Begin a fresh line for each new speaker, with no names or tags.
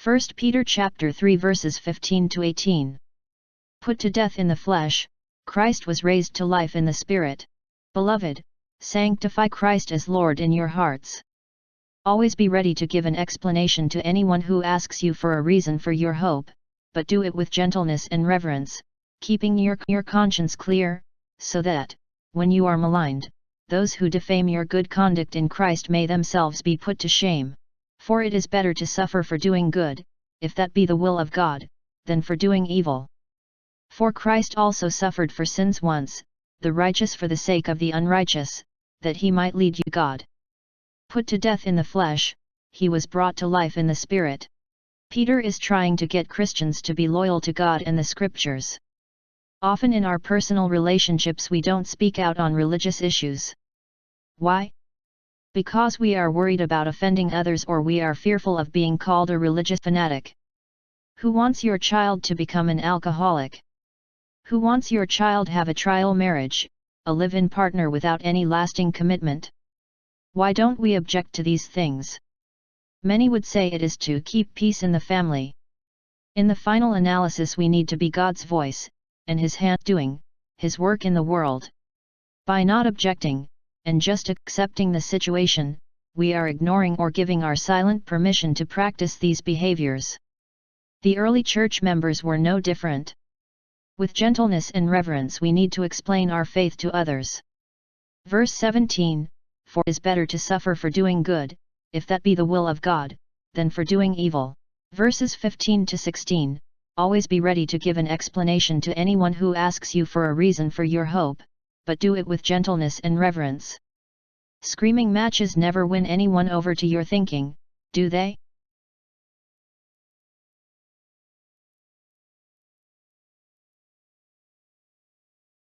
1 Peter chapter 3 verses 15 to 18. Put to death in the flesh, Christ was raised to life in the Spirit. Beloved, sanctify Christ as Lord in your hearts. Always be ready to give an explanation to anyone who asks you for a reason for your hope, but do it with gentleness and reverence, keeping your conscience clear, so that, when you are maligned, those who defame your good conduct in Christ may themselves be put to shame. For it is better to suffer for doing good, if that be the will of God, than for doing evil. For Christ also suffered for sins once, the righteous for the sake of the unrighteous, that he might lead you to God. Put to death in the flesh, he was brought to life in the Spirit. Peter is trying to get Christians to be loyal to God and the Scriptures. Often in our personal relationships we don't speak out on religious issues. Why? Because we are worried about offending others, or we are fearful of being called a religious fanatic. Who wants your child to become an alcoholic? Who wants your child have a trial marriage, a live-in partner without any lasting commitment? Why don't we object to these things? Many would say it is to keep peace in the family. In the final analysis we need to be God's voice, and His hand doing His work in the world. By not objecting, and just accepting the situation, we are ignoring or giving our silent permission to practice these behaviors. The early church members were no different. With gentleness and reverence we need to explain our faith to others. Verse 17, For it is better to suffer for doing good, if that be the will of God, than for doing evil. Verses 15 to 16, Always be ready to give an explanation to anyone who asks you for a reason for your hope, but do it with gentleness and reverence. Screaming matches never win anyone over to your thinking, do they?